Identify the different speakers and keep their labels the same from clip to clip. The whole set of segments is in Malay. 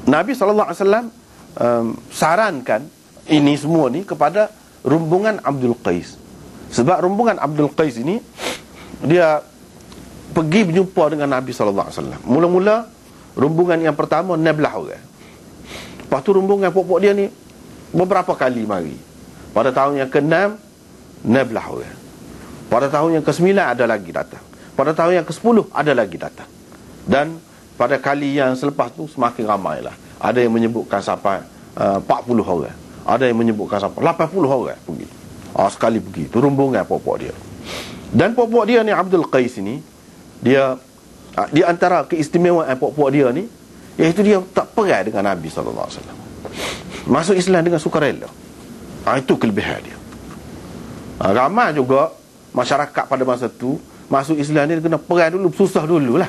Speaker 1: Nabi SAW sarankan ini semua ni kepada rombongan Abdul Qais. Sebab rombongan Abdul Qais ini, dia pergi berjumpa dengan Nabi SAW. Mula-mula rombongan yang pertama 16 orang. Lepas tu rombongan pokok dia ni beberapa kali mari. Pada tahun yang ke-6 16 orang. Pada tahun yang ke-9 ada lagi datang. Pada tahun yang ke-10 ada lagi datang. Dan pada kali yang selepas tu semakin ramailah. Ada yang menyebutkan sampai 40 orang. Ada yang menyebutkan sampai 80 orang pergi. Sekali pergi. Itu rombongan pokok dia. Dan pokok dia ni, Abdul Qais ni, dia di antara keistimewaan pokok dia ni, iaitu dia tak perai dengan Nabi SAW. Masuk Islam dengan sukarela. Itu kelebihan dia. Ramai juga masyarakat pada masa tu masuk Islam ni kena perai dulu, susah dululah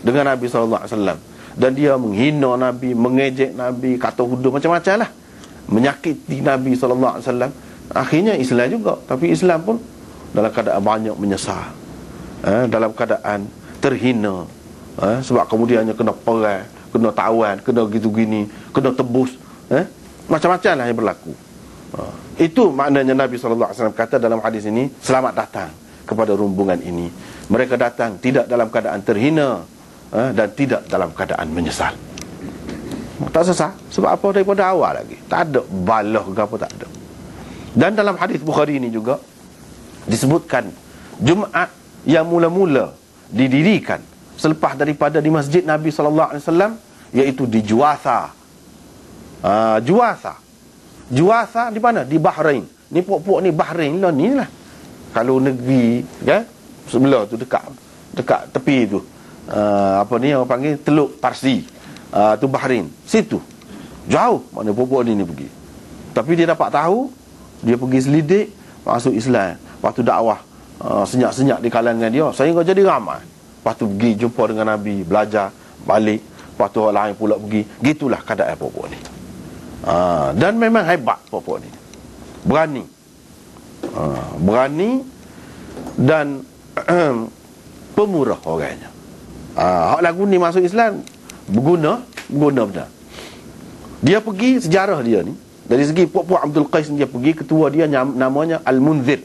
Speaker 1: dengan Nabi SAW. Dan dia menghina Nabi, mengejek Nabi, kata huduh macam-macam lah, menyakiti Nabi SAW. Akhirnya Islam juga. Tapi Islam pun dalam keadaan banyak menyesal, dalam keadaan terhina, sebab kemudiannya kena perai, kena tawan, kena gitu-gini, kena tebus, macam-macam lah yang berlaku. Itu maknanya Nabi SAW kata dalam hadis ini, selamat datang kepada rombongan ini. Mereka datang tidak dalam keadaan terhina, dan tidak dalam keadaan menyesal. Tak sesat. Sebab apa? Daripada awal lagi tak ada balah ke apa, tak ada. Dan dalam hadis Bukhari ini juga disebutkan Jumaat yang mula-mula didirikan selepas daripada di masjid Nabi SAW, iaitu di Juwasa. Juwasa di mana? Di Bahrain. Ni pokok ni Bahrain lah, ni lah. Kalau negeri kan, sebelah tu dekat tepi tu, apa ni orang panggil Teluk Parsi, tu Bahrain. Situ jauh mana pokok ni pergi. Tapi dia dapat tahu, dia pergi selidik, masuk Islam. Lepas tu dakwah senyap-senyap di kalangan dia, sehingga jadi ramai. Lepas tu pergi jumpa dengan Nabi, belajar, balik. Lepas tu orang lain pula pergi. Gitulah keadaan pokok ni. Dan memang hebat pokok ni. Berani. Berani dan pemurah orangnya. Hak lagu ni masuk Islam berguna benar. Dia pergi, sejarah dia ni, dari segi puak-puak Abdul Qais dia pergi, ketua dia namanya Al-Munzir,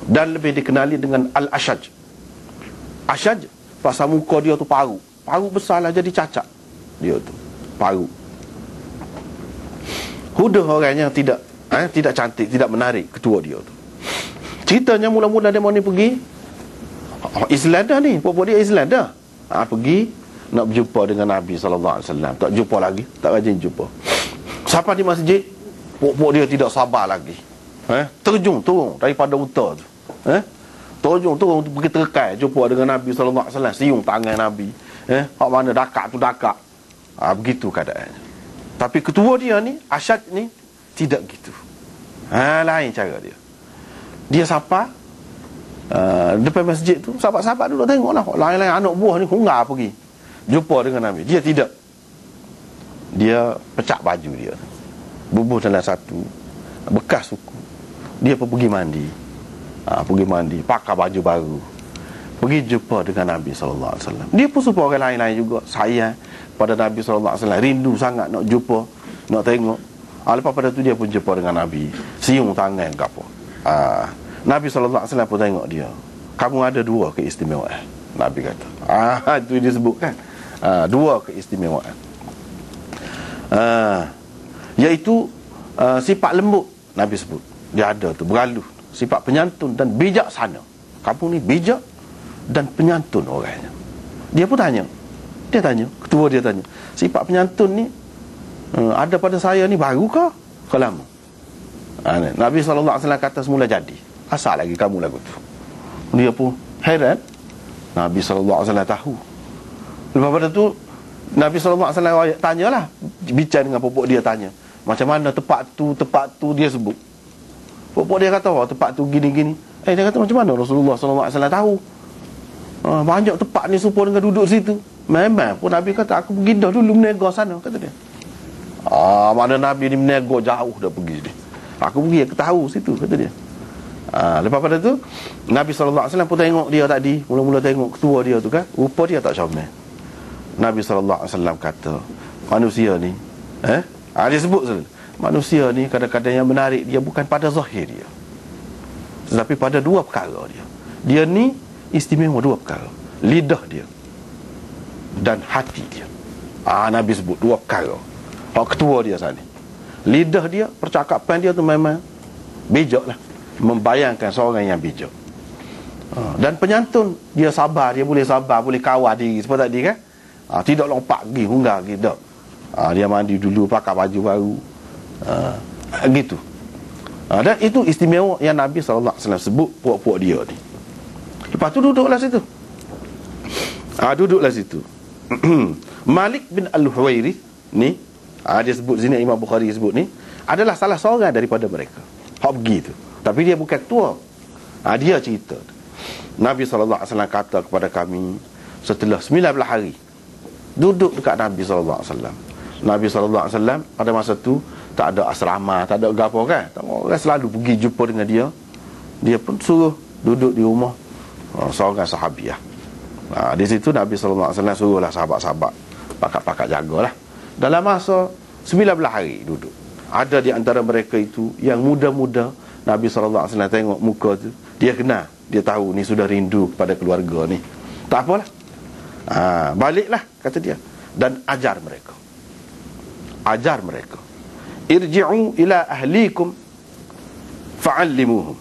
Speaker 1: dan lebih dikenali dengan Al-Ashaj. Ashaj, pasal muka dia tu paru besar lah, jadi cacat dia tu, paru. Hudah orangnya tidak cantik, tidak menarik, ketua dia tu. Ceritanya mula-mula dia mau ni pergi Islam dah ni, puak dia Islam dah. Pergi nak berjumpa dengan Nabi SAW. Tak jumpa lagi, tak rajin jumpa. Sampai di masjid, puak dia tidak sabar lagi. Terjun turun daripada unta tu. Terjun turun pergi terkai jumpa dengan Nabi SAW. Siung tangan Nabi. Hak mana dakak tu dakak. Begitu keadaannya. Tapi ketua dia ni, Asyad ni, tidak gitu. Lain cara dia. Dia sapa depan masjid tu, sahabat-sahabat duduk tengoklah. Lain-lain anak buah ni hunggar pergi jumpa dengan Nabi. Dia tidak. Dia pecah baju dia, bubuh dalam satu bekas suku. Dia pun pergi mandi. Pergi mandi, pakai baju baru, pergi jumpa dengan Nabi SAW. Dia pun supaya orang lain-lain juga sayang pada Nabi SAW, rindu sangat nak jumpa, nak tengok. Lepas pada tu dia pun jumpa dengan Nabi, siung tangan ke apa. Nabi SAW pun tengok dia. Kamu ada dua keistimewaan, Nabi kata. Itu dia sebutkan. Dua keistimewaan. Iaitu sifat lembut, Nabi sebut. Dia ada tu, beralus, sifat penyantun dan bijaksana. Kamu ni bijak dan penyantun orangnya. Dia pun tanya, ketua dia tanya, sifat penyantun ni ada pada saya ni baru ke lama? Nabi SAW kata semula jadi. Asal lagi kamu lagu tu. Dia pun heran. Nabi SAW tahu. Lepas pada tu Nabi SAW tanyalah, bincang dengan popok dia, tanya macam mana tempat tu dia sebut. Popok dia kata, tempat tu gini-gini. Dia kata, macam mana Rasulullah SAW tahu? Banyak tempat ni serupa dengan duduk situ. Memang pun Nabi kata, aku pergi dah dulu menegar sana, kata dia. Mana Nabi ni menegar jauh dah pergi ni. Aku pergi, aku tahu situ, kata dia. Lepas pada tu Nabi SAW pun tengok dia tadi. Mula-mula tengok ketua dia tu kan, rupa dia tak comel. Nabi SAW kata, manusia ni dia sebut selalu, manusia ni kadang-kadang yang menarik dia bukan pada zahir dia, tetapi pada dua perkara dia. Dia ni istimewa dua perkara, lidah dia dan hati dia. Nabi sebut dua perkara. Hak ketua dia sana, lidah dia, percakapan dia tu memang bijak lah, membayangkan seorang yang bijak. Dan penyantun, dia sabar, dia boleh sabar, boleh kawal diri seperti tadi kan. Tidak lompat pergi, hunggar pergi, tak. Dia mandi dulu, pakai baju baru, gitu. Dan itu istimewa yang Nabi SAW sebut puak-puak dia ni. Lepas tu duduklah situ. Duduklah situ. Malik bin Al-Huwairith ni, dia sebut sini, Imam Bukhari sebut ni, adalah salah seorang daripada mereka. Hak pergi tu. Tapi dia bukan ketua. Dia cerita, Nabi SAW kata kepada kami, setelah 19 hari duduk dekat Nabi SAW. Nabi SAW pada masa tu tak ada asrama, tak ada apa kan. Orang selalu pergi jumpa dengan dia. Dia pun suruh duduk di rumah seorang sahabiah. Di situ Nabi SAW suruhlah sahabat-sahabat pakat-pakat jagalah. Dalam masa 19 hari duduk. Ada di antara mereka itu yang muda-muda. Nabi SAW tengok muka tu, dia kenal, dia tahu ni sudah rindu kepada keluarga ni. Tak apalah, baliklah kata dia, dan ajar mereka. Irji'u ila ahlikum fa'allimuhum.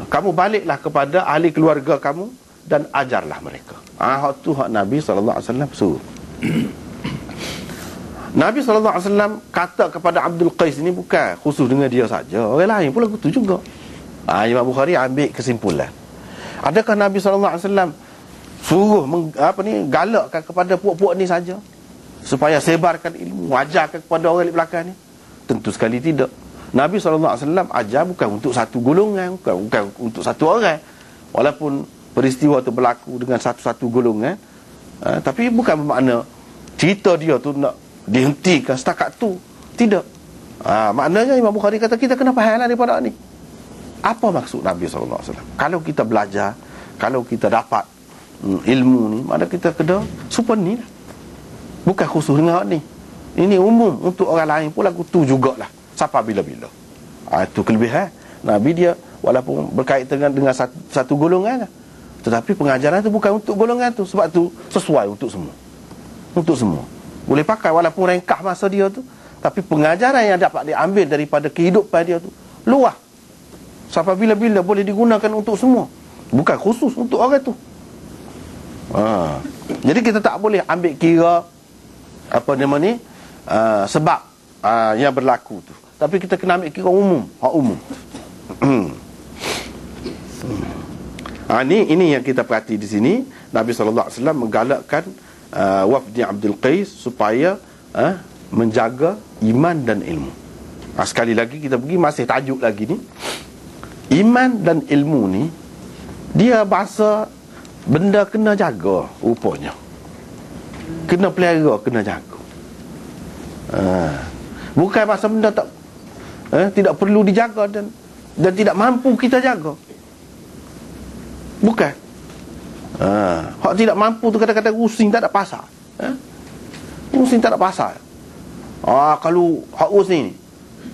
Speaker 1: Kamu baliklah kepada ahli keluarga kamu dan ajarlah mereka. Hak tu hak Nabi SAW suruh. Nabi SAW kata kepada Abdul Qais ni bukan khusus dengan dia saja, orang lain pula begitu juga. Imam Bukhari ambil kesimpulan, adakah Nabi SAW suruh galakkan kepada puak-puak ni saja supaya sebarkan ilmu, ajarkan kepada orang di belakang ni? Tentu sekali tidak. Nabi SAW ajar bukan untuk satu golongan, bukan untuk satu orang. Walaupun peristiwa itu berlaku dengan satu-satu golongan, tapi bukan bermakna cerita dia tu nak dihentikan setakat tu. Tidak. Maknanya Imam Bukhari kata kita kena faham daripada ni. Apa maksud Nabi SAW? Kalau kita belajar, kalau kita dapat ilmu ni, mana kita kena super ni lah. Bukan khusus dengan ni. Ini umum untuk orang lain pula tu jugalah. Sampai bila-bila. Itu kelebihan Nabi dia, walaupun berkaitan dengan satu golongan lah. Tetapi pengajaran tu bukan untuk golongan tu. Sebab tu sesuai untuk semua. Untuk semua. Boleh pakai walaupun rengkah masa dia tu, tapi pengajaran yang dapat diambil daripada kehidupan dia tu luas. Sampai bila-bila boleh digunakan untuk semua. Bukan khusus untuk orang tu. Jadi kita tak boleh ambil kira sebab yang berlaku tu. Tapi kita kena ambil kira umum, hak umum. Ini yang kita perhati di sini. Nabi SAW menggalakkan wafdi Abdul Qais supaya menjaga iman dan ilmu. Sekali lagi kita pergi masih tajuk lagi ni. Iman dan ilmu ni, dia bahasa benda kena jaga rupanya. Kena pelihara, kena jaga. Bukan bahasa benda tidak perlu dijaga dan tidak mampu kita jaga. Bukan. Hak tidak mampu tu kadang-kadang pusing tak ada pasal. Pusing tak ada pasal. Kalau hak pusing ni,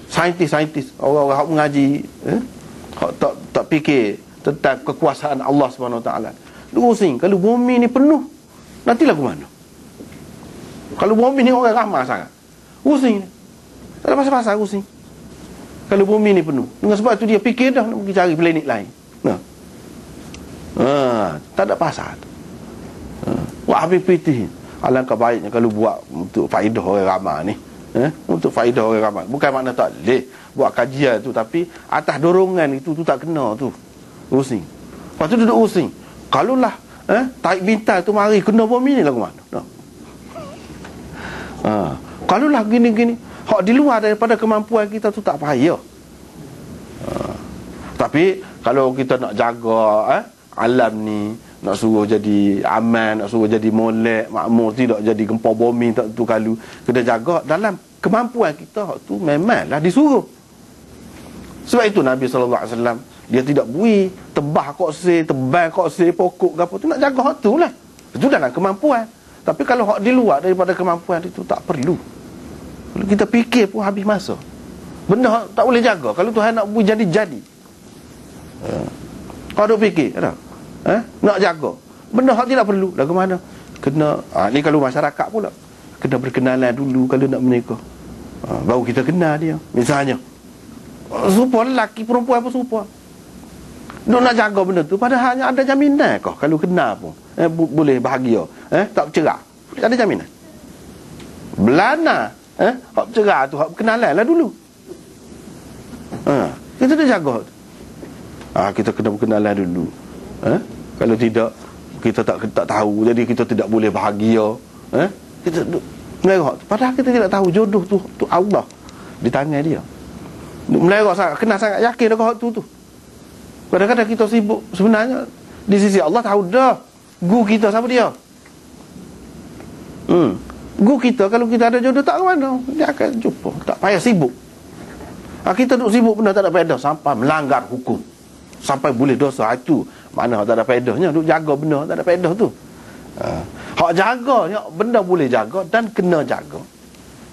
Speaker 1: saintis, orang-orang hak mengaji, hak tak fikir tentang kekuasaan Allah SWT. Dia pusing, kalau bumi ni penuh, nanti lagu mana? Kalau bumi ni orang ramai sangat, pusing. Tak ada pasal-pasal pusing. Kalau bumi ni penuh. Dengan sebab tu dia fikir dah nak pergi cari planet lain. Tak ada pasal. Buat habis pitih. Alangkah baiknya kalau buat untuk faedah orang ramai ni. Untuk faedah orang ramai. Bukan makna tak boleh buat kajian tu, tapi atas dorongan itu tu tak kena tu. Pusing. Lepas tu duduk pusing. Kalau lah tarik bintang tu mari kena bumi ni lagu mana? Kalau lah gini-gini, hak di luar daripada kemampuan kita tu tak payah. Tapi kalau kita nak jaga alam ni, nak suruh jadi aman, nak suruh jadi molek, makmur, tidak jadi gempa bumi tak tu kalau kena jaga dalam kemampuan kita, hak tu memanglah disuruh. Sebab itu Nabi SAW dia tidak bui tebah kok se, tebang kok se, pokok ke apa tu, nak jaga hak tu lah. Itu dalam kemampuan. Tapi kalau hak di luar daripada kemampuan itu tak perlu. Kalau kita fikir pun habis masa. Benda hak tak boleh jaga. Kalau Tuhan nak buat jadi. Kau duk fikir tak? Nak jaga. Benda hak tidak perlu. Lagu mana? Kena ni kalau masyarakat pula. Kena berkenalan dulu kalau nak menikah. Baru kita kenal dia. Misalnya serupa lelaki perempuan pun serupa. Duk nak jaga benda tu padahal hanya ada jaminan kau kalau kenal pun boleh bahagia, tak bercerai. Ada jaminan. Belana hak bercerai tu hak berkenalan lah dulu. Kita dah jaga. Kita kena berkenalan dulu. Kalau tidak kita tak tahu, jadi kita tidak boleh bahagia. Kita melerak. Padahal kita tidak tahu jodoh tu Allah di tangan dia. Melerak sangat, kenal sangat, yakin dah tu. Kadang-kadang kita sibuk. Sebenarnya di sisi Allah tahu dah gu kita siapa dia. Gu kita kalau kita ada jodoh tak ke mana, dia akan jumpa. Tak payah sibuk. Kita duk sibuk benda tak ada faedah sampai melanggar hukum, sampai boleh dosa. Itu mana tak ada faedahnya. Duk jaga benda tak ada faedah tu. Hak jaga benda boleh jaga dan kena jaga,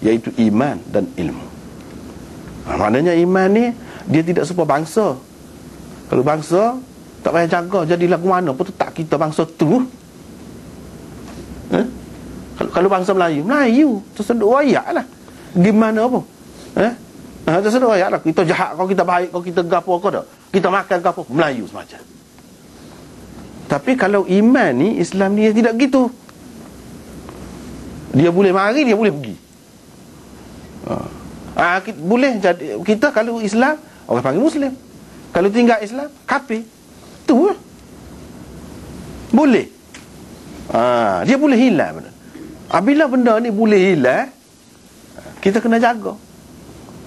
Speaker 1: iaitu iman dan ilmu. Maknanya iman ni dia tidak serupa bangsa. Kalau bangsa tak payah jaga, jadi lagu mana pun tak kita bangsa tu. Kalau bangsa Melayu tersedut wayak lah. Gimana pun tersedut wayak lah. Kita jahat kau, kita baik kau, kita gapo kau dah, kita makan gapo, Melayu semacam. Tapi kalau iman ni, Islam ni tidak gitu. Dia boleh mari, dia boleh pergi. Boleh jadi kita kalau Islam orang panggil Muslim. Kalau tinggal Islam kafir. Tu lah. Boleh. Dia boleh hilang benda. Bila benda ni boleh hilang, kita kena jaga.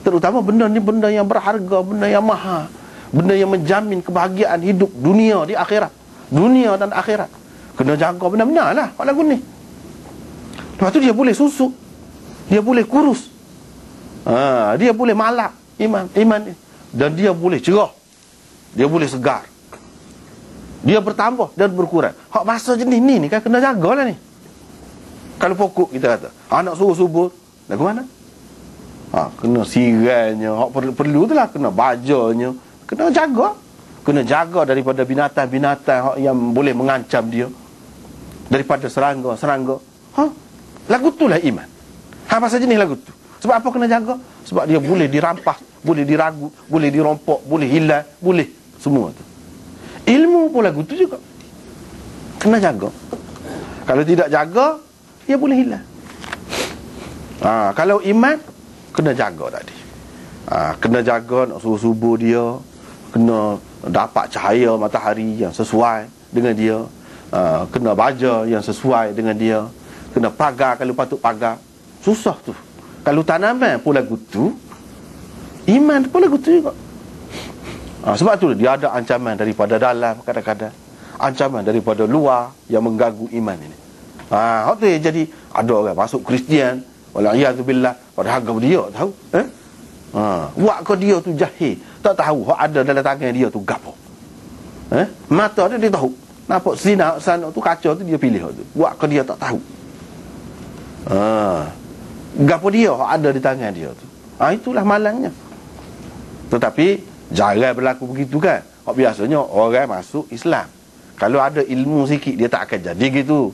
Speaker 1: Terutama benda ni benda yang berharga, benda yang mahal, benda yang menjamin kebahagiaan hidup dunia di akhirat. Dunia dan akhirat. Kena jaga benar-benar lah kat lagu ni. Lepas tu dia boleh susuk, dia boleh kurus, dia boleh malap iman ni. Dan dia boleh cerah, dia boleh segar, dia bertambah dan berkurang. Hak masa jenis ni kan kena jagalah ni. Kalau pokok kita kata anak suruh subur, lagu mana? Kena sirainya, hak perlu tu lah, kena bajanya, kena jaga. Kena jaga daripada binatang-binatang yang boleh mengancam dia, daripada serangga. Lagu tu lah iman. Masa jenis lagu tu. Sebab apa kena jaga? Sebab dia boleh dirampas, boleh diragu, boleh dirompok, boleh hilang, boleh semua tu. Ilmu pun lagu tu juga kena jaga. Kalau tidak jaga, dia boleh hilang. Kalau iman kena jaga tadi. Kena jaga, nak subuh-subuh dia, kena dapat cahaya matahari yang sesuai dengan dia, kena baja yang sesuai dengan dia, kena pagar kalau patut pagar. Susah tu. Kalau tanaman pun lagu tu, iman pun lagu tu juga. Sebab tu dia ada ancaman daripada dalam, kadang-kadang ancaman daripada luar yang mengganggu iman ini. Jadi ada orang masuk Kristian, wala'iyadzubillah, padahal dia tahu. Buat kau dia tu jahil, tak tahu hak ada dalam tangan dia tu gapo. Mata dia tahu. Nampak sinar sana tu kaca tu dia pilih tu. Buat kau dia tak tahu. Gapo dia hak ada di tangan dia tu. Itulah malangnya. Tetapi jarang berlaku begitu kan. Hak biasanya orang masuk Islam, kalau ada ilmu sikit dia tak akan jadi gitu.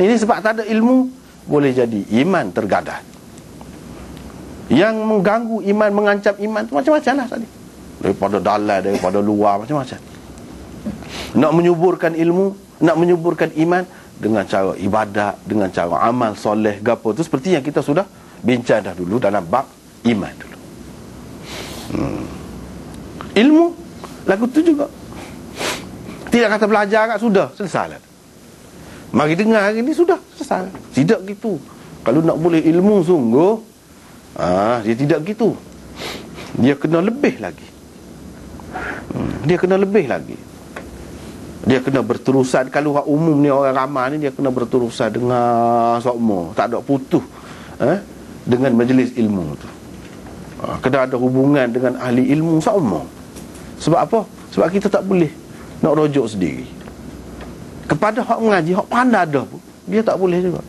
Speaker 1: Ini sebab tak ada ilmu, boleh jadi iman tergadah. Yang mengganggu iman, mengancam iman tu macam-macam lah tadi. Daripada dalam, daripada luar, macam-macam. Nak menyuburkan ilmu, nak menyuburkan iman dengan cara ibadat, dengan cara amal soleh, gapo tu seperti yang kita sudah bincang dah dulu dalam bab iman dulu. Ilmu lagu tu juga. Tidak kata belajar kat sudah selesai lah. Mari dengar hari ni sudah selesai. Tidak gitu. Kalau nak boleh ilmu sungguh, dia tidak gitu. Dia kena lebih lagi. Dia kena lebih lagi. Dia kena berterusan. Kalau orang umum ni, orang ramai ni, dia kena berterusan dengan sokmo, tak ada putus dengan majlis ilmu tu. Kena ada hubungan dengan ahli ilmu sokmo. Sebab apa? Sebab kita tak boleh nak rujuk sendiri. Kepada hak mengaji, hak pandai dah pun, dia tak boleh juga.